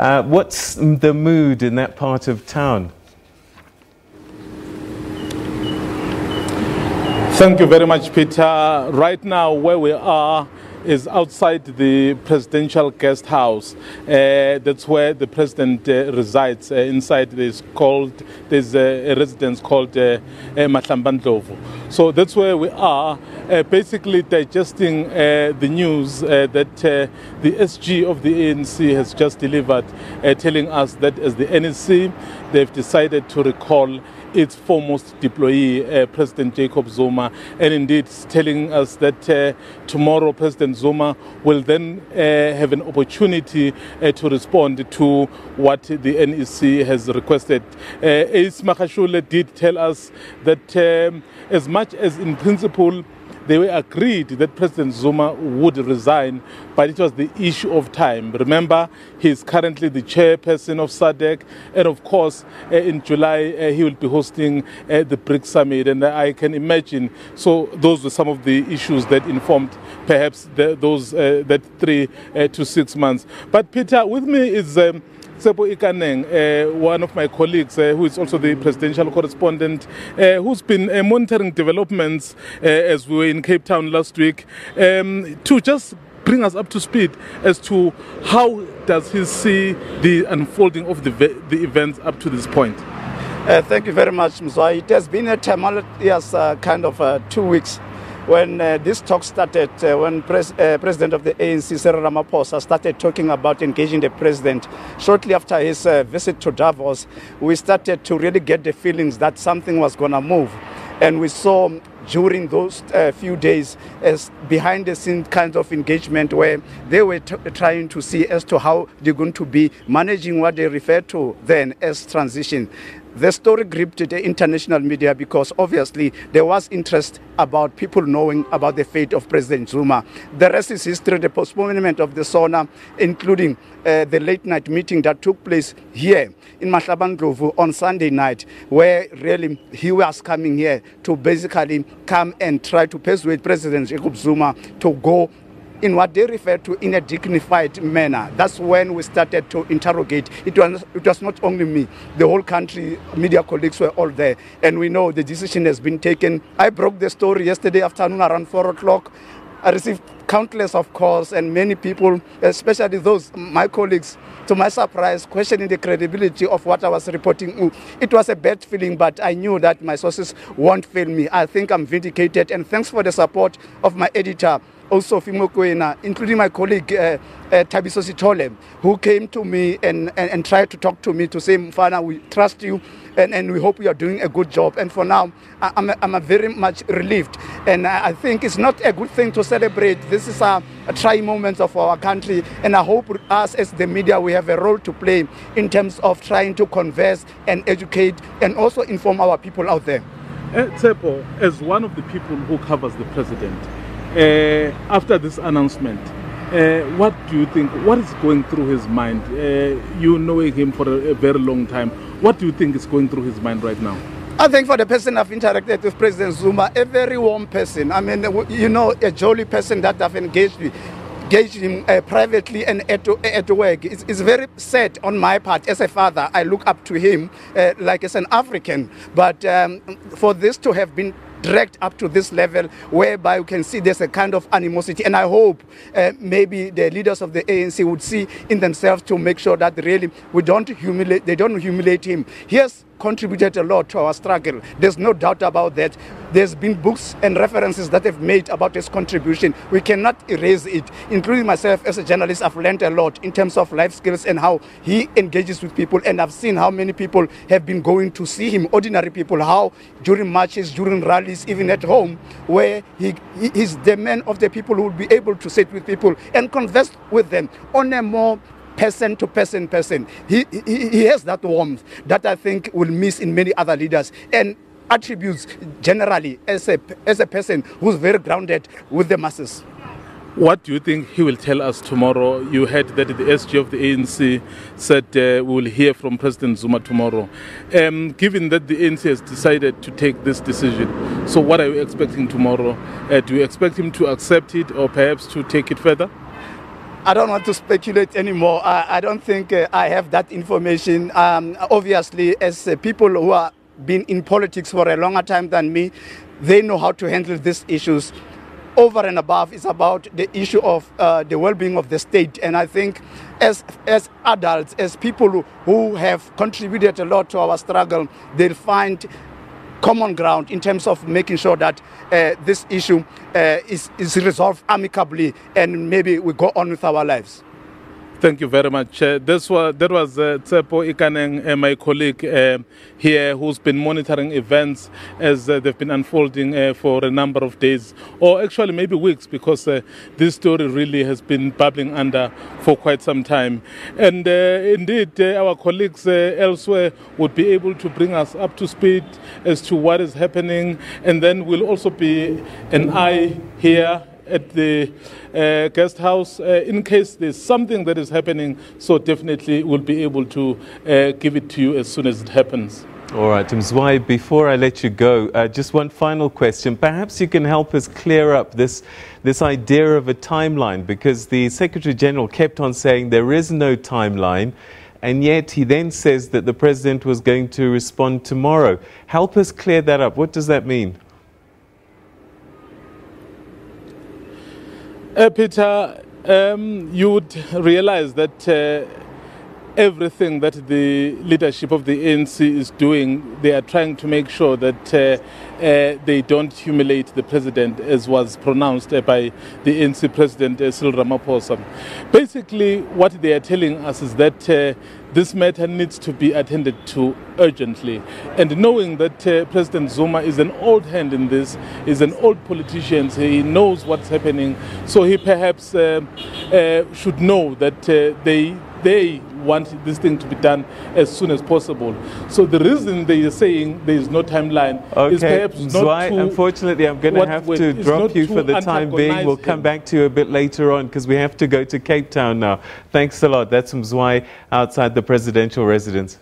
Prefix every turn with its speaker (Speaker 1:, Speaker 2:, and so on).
Speaker 1: What's the mood in that part of town?
Speaker 2: Thank you very much, Peter. Right now, where we are is outside the presidential guest house. That's where the president resides. Inside there's a residence called Mahlambandlovu. So that's where we are, basically digesting the news that the SG of the ANC has just delivered, telling us that as the NEC, they've decided to recall its foremost deployee, President Jacob Zuma, and indeed telling us that tomorrow President Zuma will then have an opportunity to respond to what the NEC has requested. Ace Makashule did tell us that as much as in principle they were agreed that President Zuma would resign, but it was the issue of time. Remember, he is currently the chairperson of SADC, and of course, in July, he will be hosting the BRICS Summit, and I can imagine, so those were some of the issues that informed perhaps that 3 to 6 months. But Peter, with me is Tshepo Ikaneng, one of my colleagues who is also the presidential correspondent, who's been monitoring developments as we were in Cape Town last week, to just bring us up to speed as to how does he see the unfolding of the events up to this point.
Speaker 3: Thank you very much, Mzwa. It has been a tumultuous kind of 2 weeks. When this talk started, when President of the ANC, Cyril Ramaphosa, started talking about engaging the president, shortly after his visit to Davos, we started to really get the feelings that something was going to move. And we saw during those few days as behind the scenes kind of engagement where they were trying to see as to how they're going to be managing what they refer to then as transition. The story gripped the international media because obviously there was interest about people knowing about the fate of President Zuma. The rest is history, the postponement of the SONA, including the late night meeting that took place here in Mahlambandlovu on Sunday night, where really he was coming here to basically come and try to persuade President Jacob Zuma to go in what they refer to in a dignified manner. That's when we started to interrogate. It was not only me, the whole country, media colleagues were all there, and we know the decision has been taken. I broke the story yesterday afternoon around 4 o'clock. I received countless of calls, and many people, especially those, my colleagues, to my surprise, questioning the credibility of what I was reporting. It was a bad feeling, but I knew that my sources won't fail me. I think I'm vindicated, and thanks for the support of my editor, also Fimokwena, including my colleague Tabiso Sitole, who came to me and tried to talk to me to say, Mfana, we trust you and we hope you are doing a good job. And for now, I'm very much relieved. And I think it's not a good thing to celebrate. This is a trying moment of our country. And I hope us as the media, we have a role to play in terms of trying to converse and educate and also inform our people out there.
Speaker 2: Tshepo, as one of the people who covers the president, after this announcement, what do you think, what is going through his mind? You knowing him for a very long time, what do you think is going through his mind right now?
Speaker 3: I think for the person I've interacted with, President Zuma, a very warm person. I mean, you know, a jolly person that I've engaged him privately and at work. It's very sad on my part as a father. I look up to him like as an African. But for this to have been dragged up to this level whereby you can see there's a kind of animosity, and I hope maybe the leaders of the ANC would see in themselves to make sure that really they don't humiliate him. He has contributed a lot to our struggle. There's no doubt about that. There's been books and references that have made about his contribution. We cannot erase it. Including myself as a journalist, I've learned a lot in terms of life skills and how he engages with people. And I've seen how many people have been going to see him, ordinary people, how during marches, during rallies, even at home, where he's the man of the people who will be able to sit with people and converse with them on a more person to person. He has that warmth that I think will miss in many other leaders, and attributes generally as a person who's very grounded with the masses.
Speaker 2: What do you think he will tell us tomorrow? You heard that the SG of the ANC said we will hear from President Zuma tomorrow. Given that the ANC has decided to take this decision, so what are you expecting tomorrow? Do you expect him to accept it or perhaps to take it further?
Speaker 3: I don't want to speculate anymore. I don't think I have that information. Obviously, as people who have been in politics for a longer time than me, they know how to handle these issues. Over and above, it's about the issue of the well-being of the state. And I think as adults, as people who have contributed a lot to our struggle, they'll find common ground in terms of making sure that this issue is resolved amicably, and maybe we go on with our lives.
Speaker 2: Thank you very much. That was Tshepo Ikaneng, my colleague here, who's been monitoring events as they've been unfolding for a number of days, or actually maybe weeks, because this story really has been bubbling under for quite some time. And indeed, our colleagues elsewhere would be able to bring us up to speed as to what is happening, and then we'll also be an eye here at the guest house in case there's something that is happening. So definitely we'll be able to give it to you as soon as it happens.
Speaker 1: All right, Mzwai, before I let you go, just one final question. Perhaps you can help us clear up this idea of a timeline, because the Secretary General kept on saying there is no timeline, and yet he then says that the President was going to respond tomorrow. Help us clear that up. What does that mean?
Speaker 2: Peter, you would realize that everything that the leadership of the ANC is doing, they are trying to make sure that they don't humiliate the president, as was pronounced by the ANC president, Cyril Ramaphosa. Basically, what they are telling us is that this matter needs to be attended to urgently. And knowing that President Zuma is an old hand in this, is an old politician, so he knows what's happening, so he perhaps should know that they want this thing to be done as soon as possible. So the reason they are saying there is no timeline is perhaps not too...
Speaker 1: Unfortunately, I'm going to have to drop you for the time being. We'll come back to you a bit later on, because we have to go to Cape Town now. Thanks a lot. That's Mzwai outside the presidential residence.